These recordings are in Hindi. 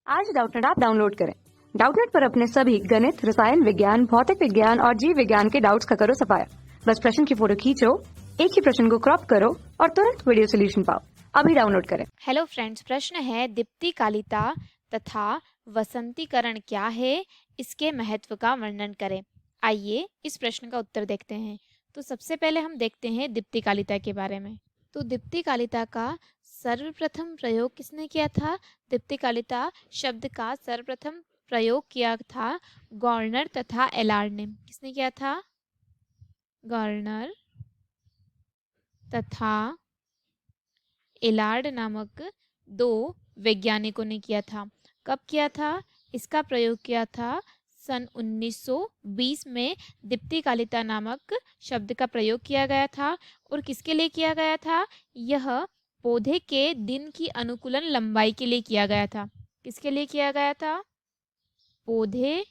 आज डाउटनेट ऐप डाउनलोड करें। डाउटनेट पर अपने सभी गणित, रसायन विज्ञान, भौतिक विज्ञान और जीव विज्ञान के डाउट्स का करो सफाया। बस प्रश्न की फोटो खींचो, एक ही प्रश्न को क्रॉप करो और तुरंत वीडियो सोल्यूशन पाओ। अभी डाउनलोड करें। हेलो फ्रेंड्स, प्रश्न है दीप्तिकालिता तथा वसंतीकरण क्या है, इसके महत्व का वर्णन करें। आइए इस प्रश्न का उत्तर देखते हैं। तो सबसे पहले हम देखते हैं दीप्तिकालिता के बारे में। तो दीप्तिकालिता का सर्वप्रथम प्रयोग किसने किया था? दीप्तिकालिता शब्द का सर्वप्रथम प्रयोग किया था गॉर्नर तथा एलार्ड ने। किसने किया था? गॉर्नर तथा एलार्ड नामक दो वैज्ञानिकों ने किया था। कब किया था? इसका प्रयोग किया था सन 1920 में। दीप्तिकालिता नामक शब्द का प्रयोग किया गया था। और किसके लिए किया गया था? यह पौधे के दिन की अनुकूलन लंबाई के लिए किया गया था। किसके लिए किया गया था? पौधे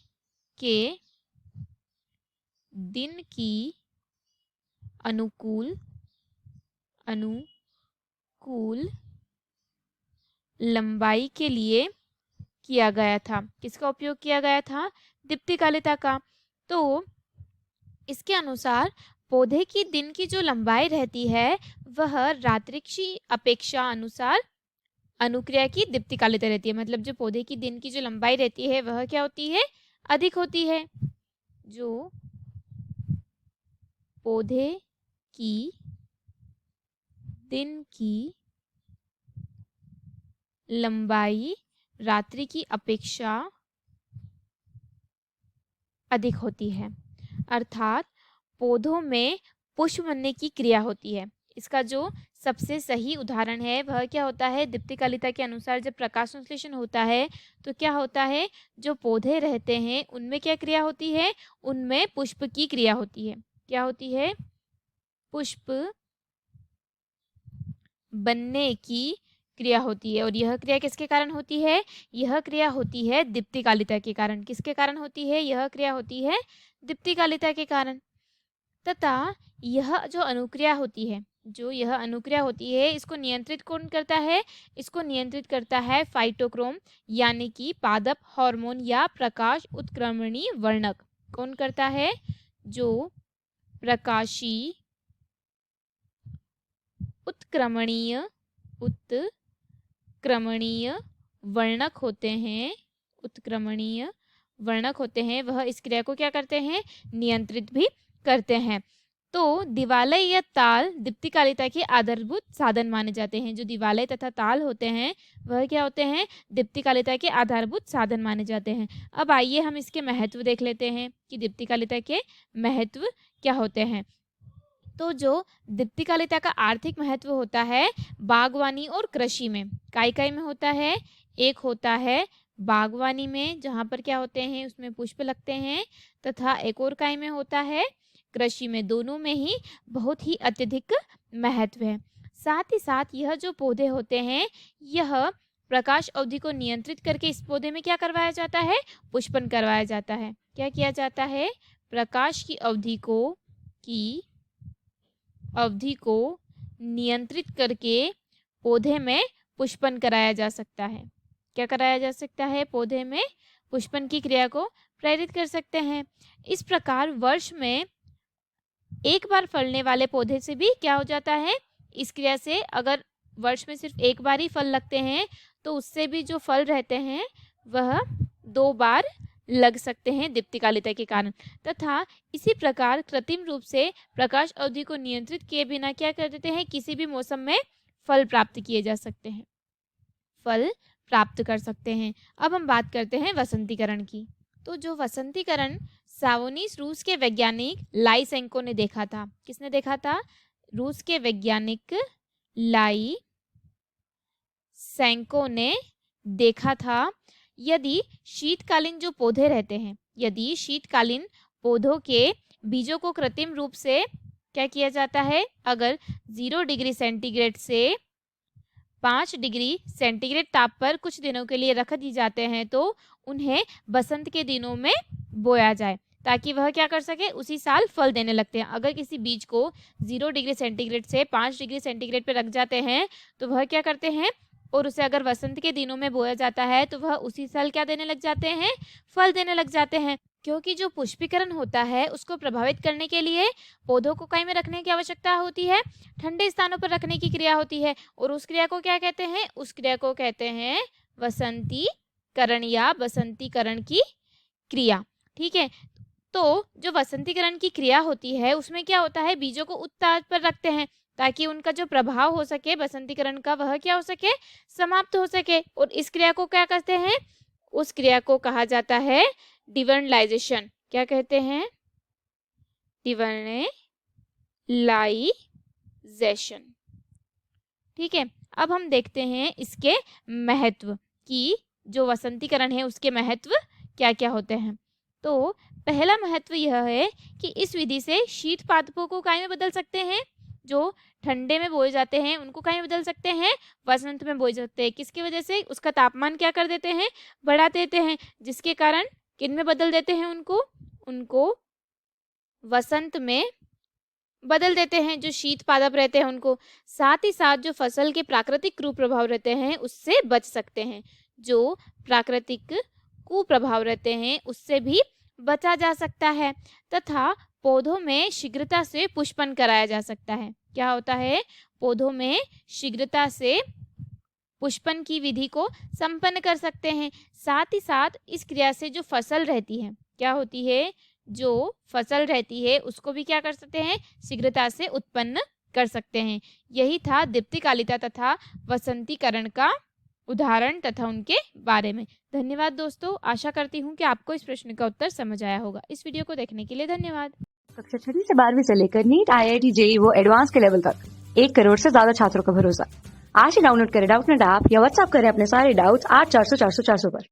के दिन की अनुकूल लंबाई के लिए किया गया था। किसका उपयोग किया गया था? दीप्तिकालिता का। तो इसके अनुसार पौधे की दिन की जो लंबाई रहती है वह रात्रि की अपेक्षा अनुसार अनुक्रिया की दीप्तिकालिता रहती है। मतलब जो पौधे की दिन की जो लंबाई रहती है वह क्या होती है? अधिक होती है। जो पौधे की दिन की लंबाई रात्रि की अपेक्षा अधिक होती है, अर्थात पौधों में पुष्प बनने की क्रिया होती है। इसका जो सबसे सही उदाहरण है वह क्या होता है? दीप्तिकालिता के अनुसार जब प्रकाश संश्लेषण होता है तो क्या होता है? जो पौधे रहते हैं उनमें क्या क्रिया होती है? उनमें पुष्प की क्रिया होती है। क्या होती है? पुष्प बनने की क्रिया होती है। और यह क्रिया किसके कारण होती है? यह क्रिया होती है दीप्तिकालिता के कारण। किसके कारण होती है? यह क्रिया होती है दीप्तिकालिता के कारण। तथा यह जो अनुक्रिया होती है, इसको नियंत्रित कौन करता है? इसको नियंत्रित करता है फाइटोक्रोम, यानी कि पादप हार्मोन या प्रकाश उत्क्रमणी वर्णक। कौन करता है? जो प्रकाशी उत्क्रमणीय वर्णक होते हैं, वह इस क्रिया को क्या करते हैं? नियंत्रित भी करते हैं। तो दिवालय या ताल दीप्तिकालिता के आधारभूत साधन माने जाते हैं। जो दिवालय तथा ताल होते हैं वह क्या होते हैं? दीप्तिकालिता के आधारभूत साधन माने जाते हैं। अब आइए हम इसके महत्व देख लेते हैं कि दीप्तिकालिता के महत्व क्या होते हैं। तो जो दीप्तिकालिता का आर्थिक महत्व होता है बागवानी और कृषि में, काय में होता है? एक होता है बागवानी में, जहाँ पर क्या होते हैं? उसमें पुष्प लगते हैं। तथा एक और काय में होता है कृषि में। दोनों में ही बहुत ही अत्यधिक महत्व है। साथ ही साथ यह जो पौधे होते हैं, यह प्रकाश अवधि को नियंत्रित करके इस पौधे में क्या करवाया जाता है? पुष्पन करवाया जाता है। क्या किया जाता है? प्रकाश की अवधि को नियंत्रित करके पौधे में पुष्पन कराया जा सकता है। क्या कराया जा सकता है? पौधे में पुष्पन की क्रिया को प्रेरित कर सकते हैं। इस प्रकार वर्ष में एक बार फलने वाले पौधे से भी क्या हो जाता है? इस क्रिया से अगर वर्ष में सिर्फ एक बार ही फल लगते हैं तो उससे भी जो फल रहते हैं वह 2 बार लग सकते हैं दीप्तिकालिता के कारण। तथा इसी प्रकार कृत्रिम रूप से प्रकाश अवधि को नियंत्रित किए बिना क्या कर देते हैं? किसी भी मौसम में फल प्राप्त किए जा सकते हैं, फल प्राप्त कर सकते हैं। अब हम बात करते हैं वसंतीकरण की। तो जो वसंतीकरण सावोनीस रूस के वैज्ञानिक लाइसेंको ने देखा था। किसने देखा था? रूस के वैज्ञानिक लाइसेंको ने देखा था। यदि शीतकालीन जो पौधे रहते हैं, यदि शीतकालीन पौधों के बीजों को कृत्रिम रूप से क्या किया जाता है? अगर 0 डिग्री सेंटीग्रेड से 5 डिग्री सेंटीग्रेड ताप पर कुछ दिनों के लिए रख दी जाते हैं तो उन्हें बसंत के दिनों में बोया जाए, ताकि वह क्या कर सके? उसी साल फल देने लगते हैं। अगर किसी बीज को 0 डिग्री सेंटीग्रेड से 5 डिग्री सेंटीग्रेड पर रख जाते हैं तो वह क्या करते हैं? और उसे अगर वसंत के दिनों में बोया जाता है तो वह उसी साल क्या देने लग जाते हैं, फल देने लग जाते हैं। क्योंकि जो पुष्पीकरण होता है उसको प्रभावित करने के लिए पौधों को कहीं में रखने की आवश्यकता होती है, ठंडे स्थानों पर रखने की क्रिया होती है, और उस क्रिया को क्या कहते हैं, उस क्रिया को कहते हैं वसंतीकरण या बसंतीकरण की क्रिया। ठीक है, तो जो वसंतीकरण की क्रिया होती है उसमें क्या होता है, बीजों को उत्ताप पर रखते हैं ताकि उनका जो प्रभाव हो सके बसंतीकरण का वह क्या हो सके, समाप्त हो सके। और इस क्रिया को क्या कहते हैं, उस क्रिया को कहा जाता है डिवर्नलाइजेशन। क्या कहते हैं, डिवर्नलाइजेशन। ठीक है, अब हम देखते हैं इसके महत्व की, जो वसंतीकरण है उसके महत्व क्या क्या होते हैं। तो पहला महत्व यह है कि इस विधि से शीत पादपों को काय में बदल सकते हैं, जो ठंडे में बोए जाते हैं उनको काय में बदल सकते हैं, वसंत में बोए जाते हैं। किसकी वजह से, उसका तापमान क्या कर देते हैं, बढ़ा देते हैं, जिसके कारण किन में बदल देते हैं, उनको वसंत में बदल देते हैं, जो शीत पादप रहते हैं उनको। साथ ही साथ जो फसल के प्राकृतिक कुप्रभाव रहते हैं उससे बच सकते हैं, जो प्राकृतिक कुप्रभाव रहते हैं उससे भी बचा जा सकता है, तथा पौधों में शीघ्रता से पुष्पन कराया जा सकता है। क्या होता है, पौधों में शीघ्रता से पुष्पन की विधि को संपन्न कर सकते हैं। साथ ही साथ इस क्रिया से जो फसल रहती है, क्या होती है, जो फसल रहती है उसको भी क्या कर सकते हैं, शीघ्रता से उत्पन्न कर सकते हैं। यही था दीप्तिकालिता तथा वसंतीकरण का उदाहरण तथा उनके बारे में। धन्यवाद दोस्तों, आशा करती हूँ कि आपको इस प्रश्न का उत्तर समझ आया होगा। इस वीडियो को देखने के लिए धन्यवाद। कक्षा 6 से 12वीं से लेकर नीट, IIT, JEE वो एडवांस के लेवल तक 1 करोड़ से ज्यादा छात्रों का भरोसा। आज ही डाउनलोड करें डाउटनेट ऐप या व्हाट्सएप करें अपने सारे डाउट्स 8400 400 400 पर।